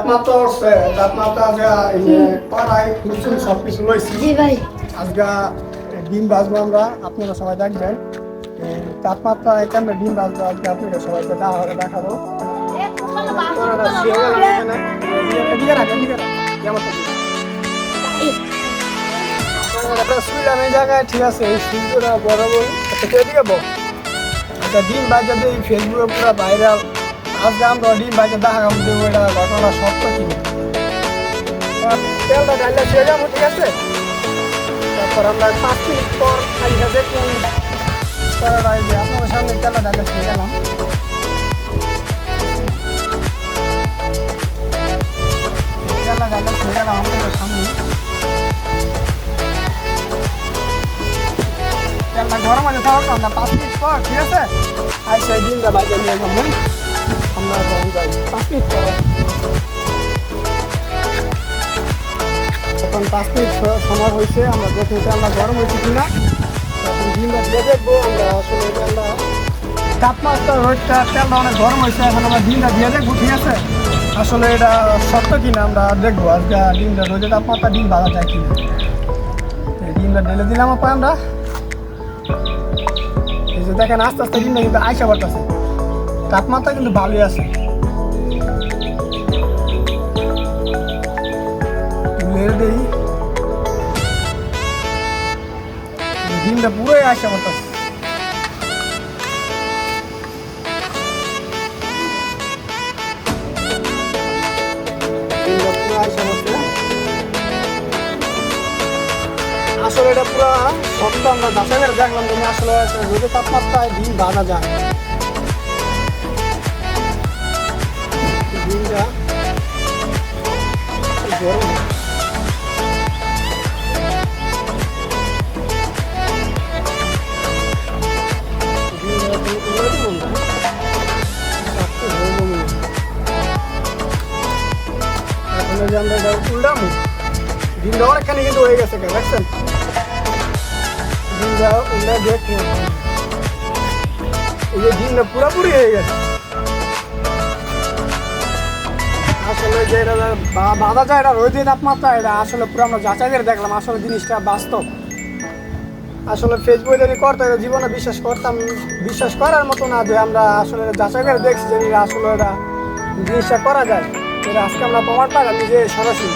তাপমাত্রা উঠছে, তাপমাত্রা পাড়ায় খুঁজছুন সব কিছু লইছি। জি ভাই। আজকে ডিম বাজবো আমরা, আপনারা সবাই দেখবেন। তাপমাত্রা এখানে ডিম বাজবো আজকে আপনারা সবাইকে দেখাবো। এই জায়গায় ঠিক আছে, এই সূর্যটা বরাবর এদিকে একটা ডিম বাজে দিয়ে ফেসবুকে পুরো ভাইরাল। আজকে আমরা ডিম বাজে দেখালাম যে ওইটা ঘটনা সত্য কিনা। তেলটা ডালটা ছেড়ে যাবো, ঠিক আছে। তারপর আমরা 5 মিনিট পর খাইটা দেখুন আপনাদের সামনে তেলটা ডালটা ছেড়ে গেলাম। তেলটা ডালটা ছেড়ে গেলাম আপনাদের সামনে। তেলটা গরম আছে থাকতো আমরা 5 মিনিট পর, ঠিক আছে। আর সেই ডিমটা বাজে নিয়ে যাবো আমরা 5 মিনিট পর। এখন 5 মিনিট সময় হয়েছে, আমরা দেখুন তেলটা গরম হয়েছে কিনা। এখন ডিমটা দিয়ে দেখবো আমরা। আসলে তেলটা তাপমাত্রা রোদটা তেলটা অনেক গরম হয়েছে, এখন আমরা ডিমটা দিয়ে দেখবো, ঠিক আছে। আসলে এটা সত্য কিনা আমরা দেখবো। আজকে ডিমটা রোদে তাপমাত্রা ডিম ভাজা যায় কিনা। ডিমটা ঢেলে দিলাম আমরা। এই যে দেখেন আস্তে আস্তে ডিমটা কিন্তু আইসা পড়তেছে, তাপমাত্রা কিন্তু ভালোই আছে। ডিমটা পুরোই আসা পড়তেছে। আসলে এটা পুরো সত্য আমরা যাচাই করে দেখলাম যে আসলে রোদের তাপমাত্রায় ডিম ভাজা যায়। ডিমটা গরম আমরা এটা উল্টাম। ডিমটা অনেকখানি কিন্তু হয়ে গেছে, দেখছেন। ডিমটা উল্টা দেখি, এই যে ডিমটা পুরোপুরি হয়ে গেছে। আসলে যে এটা বাধা যায়, এটা রোদের তাপমাত্রা, এটা আসলে পুরো আমরা যাচাই করে দেখলাম। আসলে জিনিসটা বাস্তব। আসলে ফেসবুকে যদি করতে জীবনে বিশ্বাস করার মতো না, যে আমরা আসলে যাচাই করে দেখছি যে আসলে এটা জিনিসটা করা যায়। এটা আজকে আমরা প্রমাণ পাইলাম নিজে সরাসরি।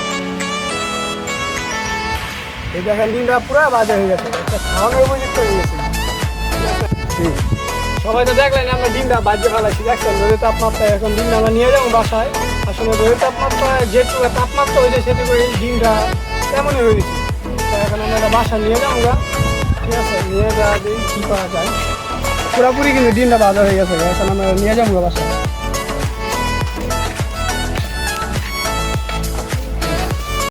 এই দেখেন ডিমটা পুরো বাজে হয়ে গেছে, খাওয়ানোর উপযুক্ত হয়ে গেছে। সবাই তো দেখলেন আমরা ডিমটা বাজে ফেলাইছি, দেখছেন রোদের তাপমাত্রা। এখন ডিমটা আমরা নিয়ে যাবো বাসায়। আসলে রোদের তাপমাত্রায় যেটুকু তাপমাত্রা হয়েছে সেটুকু এই ডিমটা তেমনই হয়ে গেছে। এখন আমরা এটা বাসায় নিয়ে যাবো, ঠিক আছে। নিয়ে যাওয়া দিয়ে কী করা যায়, পুরোপুরি কিন্তু ডিমটা বাজা হয়ে গেছে। এখন আমরা নিয়ে যাবো বাসায়।